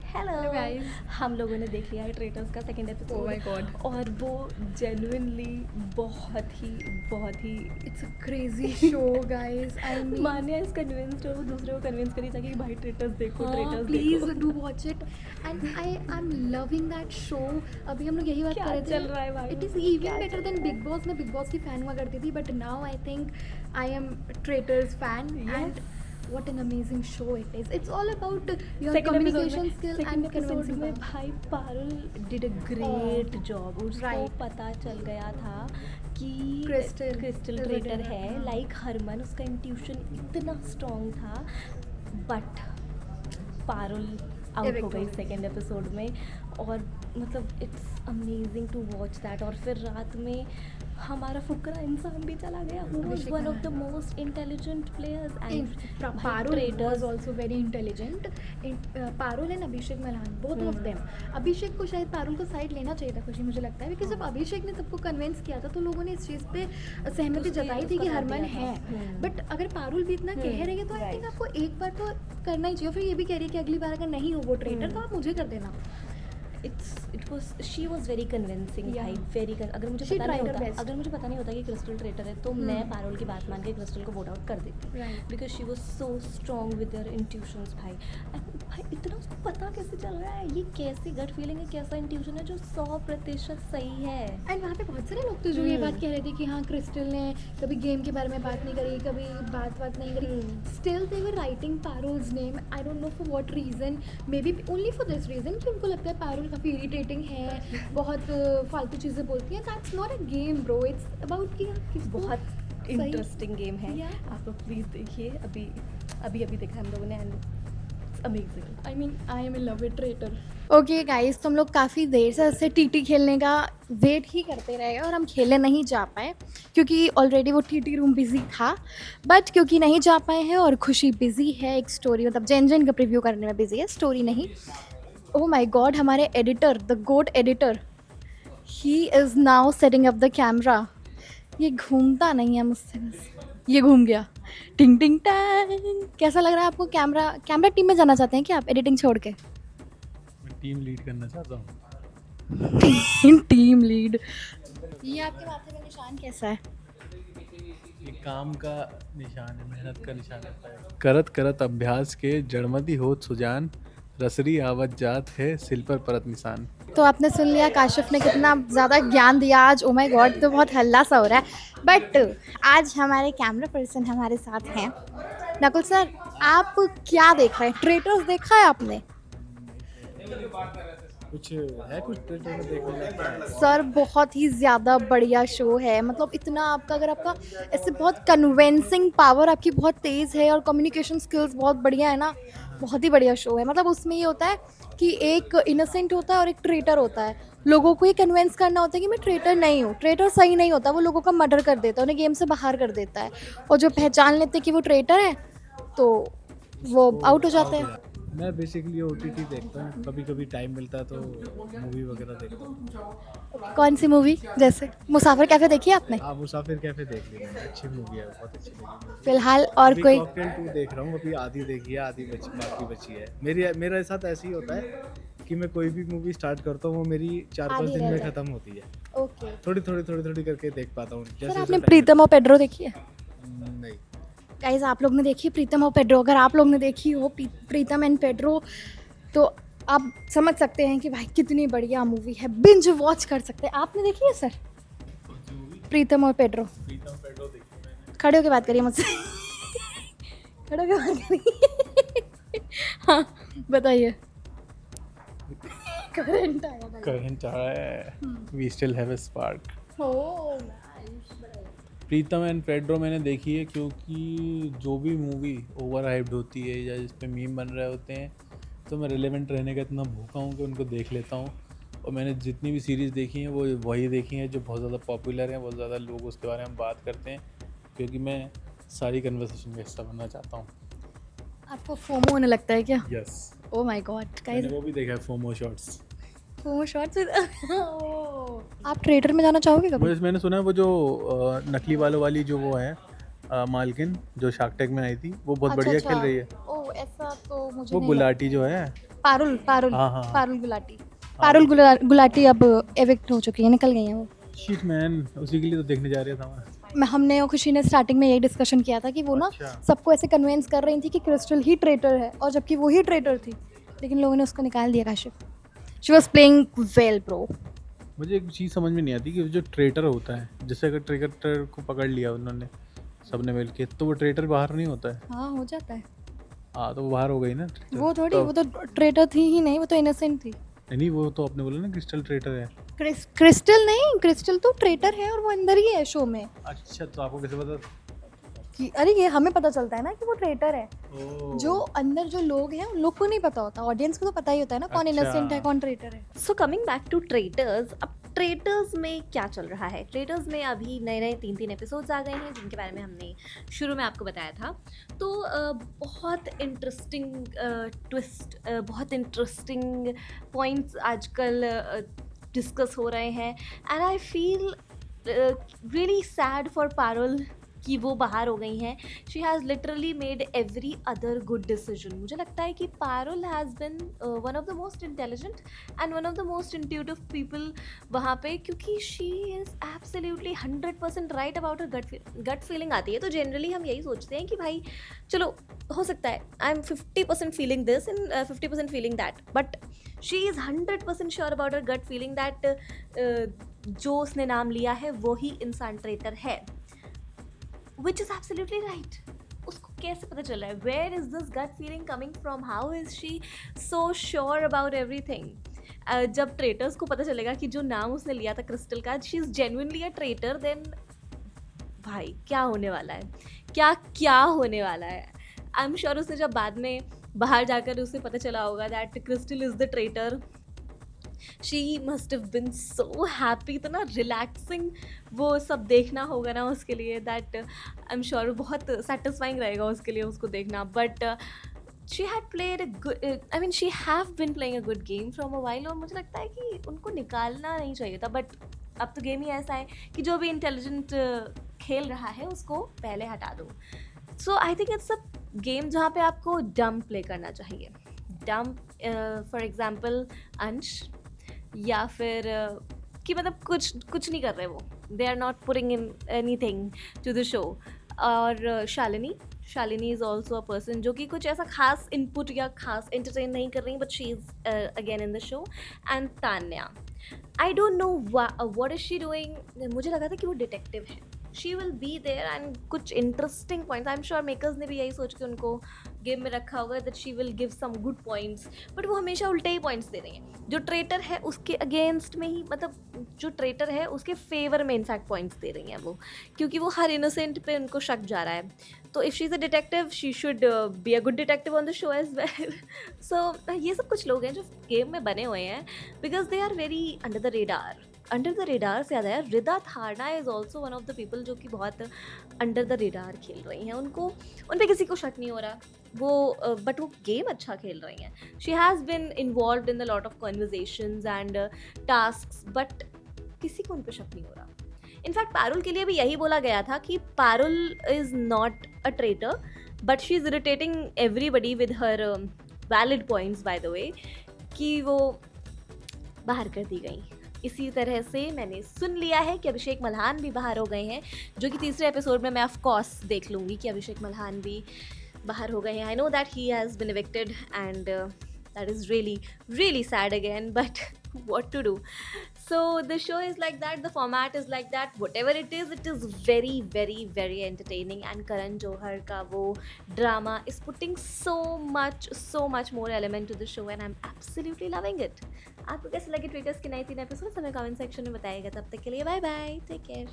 Hello guys. हम लोगों ने देख लिया है ट्रेटर्स का second episode. Oh my God. और वो जेन्युइनली बहुत ही It's a crazy show, guys. I mean, Manya is convinced और वो दूसरे को कन्विंस करी जाके कि भाई ट्रेटर्स देखो हाँ, ट्रेटर्स please देखो। do watch it. And I'm loving that show. अभी हम लोग यही बात क्या कर रहे थे. चल रहा है भाई? It is क्या even better चल than रहा है? Big Boss. मैं Big Boss की fan हुआ करती थी, but now I think I am Traitors fan. And what an amazing show it is. It's all about your communication skill and convincing में them. भाई Parul did a great job. उसको Right. पता चल गया था कि Crystal crystal is a traitor traitor, है। हाँ. लाइक हरमन, उसका इंट्यूशन इतना स्ट्रॉन्ग था, बट पारुल आउट हो Evict गई हो गई. सेकेंड एपिसोड में। और मतलब it's amazing to watch that. और फिर रात में हमारा फुकरा इंसान भी चला गया, who was Abhishek one of the Malhotra. Most intelligent players and Parul was also very intelligent. Parul and Abhishek Malhan, both of them. अभिषेक को शायद पारुल को साइड लेना चाहिए था, खुशी मुझे लगता है, बिकॉज जब अभिषेक ने सबको कन्विंस किया था तो लोगों ने इस चीज़ पे सहमति जताई थी कि उसका हरमन दिया है. था. बट अगर पारुल भी इतना कह रही है तो आई थिंक right. आपको एक बार तो करना ही चाहिए. फिर ये भी कह रही है कि अगली बार अगर नहीं हो वो ट्रेटर तो आप मुझे कर देना. She was very convincing Yeah. भाई, वेरी अगर मुझे She पता नहीं tried her होता best. अगर मुझे पता नहीं होता कि क्रिस्टल ट्रेटर है तो मैं पारुल की बात मान के क्रिस्टल को वोट आउट कर देती, Right. Because she was so strong with your intuitions भाई. एंड भाई इतना उसको पता कैसे चल रहा है, ये कैसी गट फीलिंग है, कैसा इंट्यूशन है जो 100% सही है. एंड वहाँ पे बहुत सारे लोग थे जो ये बात कह रहे थे कि हाँ क्रिस्टल ने कभी गेम के बारे में बात नहीं करी, कभी बात नहीं करी. Still they were writing Parul's name. I don't know for what reason, maybe only for this reason कि उनको लगता है पारुल काफ़ी इरिटेटिंग है, बहुत फालतू चीज़ें बोलती हैं. That's not a game bro, it's about कि आप किसको बहुत सही- इंटरेस्टिंग गेम है. Yeah. आप लोग प्लीज़ देखिए. अभी देखा हम लोगों ने and amazing. I mean I am in love with traitor. Okay guys, तो हम लोग काफ़ी देर से ऐसे टीटी खेलने का वेट ही करते रहे और हम खेलने नहीं जा पाए क्योंकि ऑलरेडी वो टीटी रूम बिजी था. बट क्योंकि नहीं जा पाए हैं और खुशी बिजी है एक स्टोरी मतलब जेन का प्रीव्यू करने में बिजी है, स्टोरी नहीं. ओह माय गॉड, हमारे editor, the goat editor, he is now setting up the camera. ये घूमता नहीं है मुझसे, बस ये घूम गया. टिंग टिंग टैंग. कैसा लग रहा है आपको? कैमरा टीम में जाना चाहते हैं क्या आप, एडिटिंग छोड़ के? मैं टीम लीड करना चाहता हूँ. Team lead. ये आपके माथे का निशान कैसा है? ये काम का निशान है, मेहनत का निशान है. करत करत अभ्यास के जड़मती होत सुजान, रसरी आवत जात है सिल पर परत निशान. तो आपने सुन लिया काशिफ ने कितना ज़्यादा ज्ञान दिया आज. ओ माय गॉड, तो बहुत हल्ला सा हो रहा है. बट आज हमारे कैमरा पर्सन हमारे साथ हैं. नकुल सर, आप क्या देख रहे हैं? ट्रेटर्स देखा है आपने? कुछ है, कुछ ट्रेलर में देखने लायक है. सर बहुत ही ज़्यादा बढ़िया शो है. मतलब इतना आपका, अगर आपका ऐसे बहुत कन्विंसिंग पावर आपकी बहुत तेज़ है और कम्युनिकेशन स्किल्स बहुत बढ़िया है ना, बहुत ही बढ़िया शो है. मतलब उसमें ये होता है कि एक इनोसेंट होता है और एक ट्रेटर होता है. लोगों को ये कन्विंस करना होता है कि मैं ट्रेटर नहीं हूँ. ट्रेटर सही नहीं होता, वो लोगों का मर्डर कर देता है, उन्हें गेम से बाहर कर देता है. और जो पहचान लेते हैं कि वो ट्रेटर है तो वो आउट हो जाते हैं. मैं बेसिकली OTT देखता हूँ, कभी कभी टाइम मिलता है तो मूवी वगैरह देखता हूँ. कौन सी मूवी? जैसे मुसाफिर कैफ़े देखी है आपने? आप मुसाफिर कैफे देख ली, अच्छी मूवी है, बहुत अच्छी लगी. फिलहाल और अभी कोई? कॉकटेल 2 देख रहा हूँ, अभी आधी देखी है, आधी बाकी बची है. मेरे साथ ऐसे ही होता है कि मैं कोई भी मूवी स्टार्ट करता हूँ वो मेरी 4-5 आधी दिन रह में जाती. ख़त्म होती है. ओके. थोड़ी करके देख पाता हूँ. सर आपने प्रीतम और पेड्रो देखी है? नहीं. गाइज, आप लोग ने देखी प्रीतम और पेड्रो? अगर आप लोग ने देखी हो प्रीतम एंड पेड्रो तो आप समझ सकते हैं कि भाई कितनी बढ़िया मूवी है. बिंज वॉच कर सकते हैं. आपने देखी है सर प्रीतम और पेड्रो? खड़े होके बात करिए मुझसे. खड़े होके बात करिए. हाँ बताइए. करंट आया भाई. करंट आ रहा है. We still have a spark. Oh, Pritam and Pedro मैंने देखी है क्योंकि जो भी मूवी ओवर हाइप्ड होती है या जिस पे मीम बन रहे होते हैं तो मैं रिलेवेंट रहने का इतना भूखा हूँ कि उनको देख लेता हूँ. और मैंने जितनी भी सीरीज़ देखी हैं वो वही देखी हैं जो बहुत ज़्यादा पॉपुलर हैं, बहुत ज़्यादा लोग उसके बारे में बात करते हैं, क्योंकि मैं सारी कन्वर्सेशन का हिस्सा बनना चाहता हूँ. आपको फोमो होने लगता है क्या? यस, ओ माय गॉड मैंने गाइस, वो भी देखा है, फोमो शॉट्स. FOMO shots. आप ट्रेडर में जाना चाहोगे कभी? मैंने सुना है वो जो नकली वालों वाली जो वो है मालकिन जो शार्क टैंक में आई थी, वो बहुत बढ़िया खेल रही है. ओ ऐसा तो मुझे वो नहीं गुलाटी जो है पारुल पारुल हाँ, हाँ, हाँ। पारुल गुलाटी पारुल गुलाटी अब एविक्ट हो चुकी है, निकल गई हैं वो। शिट मैन, उसी के लिए तो देखने जा रहा था मैं। हमने और खुशी ने स्टार्टिंग में यही डिस्कशन किया था कि वो ना अच्छा। सबको ऐसे कन्विंस कर रही थी कि क्रिस्टल ही ट्रेटर है, और जबकि वो ही ट्रेटर थी, लेकिन लोगों ने उसको निकाल दिया Kashif. She was playing well bro. मुझे एक चीज़ समझ में नहीं आती कि जो ट्रेटर होता है, जैसे अगर ट्रेटर को पकड़ लिया उन्होंने सबने मिल के, तो वो ट्रेटर बाहर नहीं होता है। हाँ हो जाता है। हाँ, तो वो बाहर हो गई ना traitor। वो थोड़ी, तो वो तो ट्रेटर थी ही नहीं, वो तो इनोसेंट थी। नहीं, वो तो आपने बोला ना क्रिस्टल ट्रेटर है। क्रिस्टल नहीं, क्रिस्टल तो ट्रेटर है और वो अंदर ही है शो में। अच्छा, तो आपको कैसे पता? कि अरे ये हमें पता चलता है ना कि वो ट्रेटर है। ओह। जो अंदर जो लोग हैं उन लोग को नहीं पता होता, ऑडियंस को तो पता ही होता है ना कौन अच्छा। इनोसेंट है कौन ट्रेटर है। So coming back to traitors, अब ट्रेटर्स में क्या चल रहा है? ट्रेटर्स में अभी नए नए 3 एपिसोड्स आ गए हैं, जिनके बारे में हमने शुरू में आपको बताया था। तो बहुत इंटरेस्टिंग ट्विस्ट, बहुत इंटरेस्टिंग पॉइंट्स आजकल डिस्कस हो रहे हैं, and I feel really sad for Parul कि वो बाहर हो गई हैं। She has literally made every other good decision. मुझे लगता है कि Parul has been one of the most intelligent and one of the most intuitive people वहाँ पे, क्योंकि she is absolutely 100% right about her gut feeling आती है। तो जनरली हम यही सोचते हैं कि भाई चलो हो सकता है I am 50% feeling this and 50% feeling that, but she is 100% sure about her gut feeling that जो उसने नाम लिया है वो ही इंसान ट्रेटर है, which is absolutely right. उसको कैसे पता चल रहा है? Where is this gut feeling coming from? How is she so sure about everything? जब ट्रेटर्स को पता चलेगा कि जो नाम उसने लिया था क्रिस्टल का, she is genuinely a traitor, then भाई क्या होने वाला है, क्या क्या होने वाला है? आई एम श्योर उसने जब बाद में बाहर जाकर उसे पता चला होगा that crystal is the traitor, she must have been so happy. तो ना रिलैक्सिंग वो सब देखना होगा ना उसके लिए, दैट आई एम श्योर बहुत सेटिस्फाइंग रहेगा उसके लिए उसको देखना। But she had played a good, I mean she have been playing a good game from a while, और मुझे लगता है कि उनको निकालना नहीं चाहिए था। बट अब तो गेम ही ऐसा है कि जो भी इंटेलिजेंट खेल रहा है उसको पहले हटा दो। So I think it's a game जहाँ पे आपको डम प्ले करना चाहिए। डम फॉर एग्जाम्पल अंश, या फिर कि मतलब कुछ नहीं कर रहे वो, they are not putting in anything to the show. और Shalini is also a person जो कि कुछ ऐसा खास इनपुट या खास एंटरटेन नहीं कर रही, but she is again in the show. And Tanya, I don't know what is she doing. मुझे लगा था कि वो डिटेक्टिव है, she will be there and कुछ interesting points, I am sure makers ने भी यही सोच के उनको गेम में रखा होगा that she will give some good points, but वो हमेशा उल्टे ही पॉइंट्स दे रही हैं। जो ट्रेटर है उसके अगेंस्ट में ही, मतलब जो ट्रेटर है उसके फेवर में इनफैक्ट पॉइंट्स दे रही हैं वो, क्योंकि वो हर इनोसेंट पे उनको शक जा रहा है। तो if she is a detective she should be a good detective on the show as well. So ये सब कुछ लोग हैं जो गेम में बने हुए हैं because they are very under the radar. Under the radar से याद आया, Rida Tharna is also one of the people जो कि बहुत अंडर द रेडार खेल रही हैं। उनको उन पर किसी को शक नहीं हो रहा वो, बट वो गेम अच्छा खेल रही हैं। She has been involve in the lot of conversations and tasks, but किसी को उन पर शक नहीं हो रहा। इनफैक्ट पारुल के लिए भी यही बोला गया था कि Parul is not a traitor, but she is irritating everybody with her valid points by the way, कि वो बाहर कर दी गई। इसी तरह से मैंने सुन लिया है कि अभिषेक मल्हान भी बाहर हो गए हैं, जो कि तीसरे एपिसोड में मैं ऑफ कोर्स देख लूँगी कि अभिषेक मल्हान भी बाहर हो गए हैं। I know that he has been evicted and that is really sad again, but what to do? So the show is like that, the format is like that, whatever it is very entertaining, and Karan Johar ka wo drama is putting so much more element to the show, and I'm absolutely loving it. आपको कैसे लगे Twitters के नए 3 episode हमें comment section में बताइएगा। तब तक के लिए बाय बाय, टेक केयर।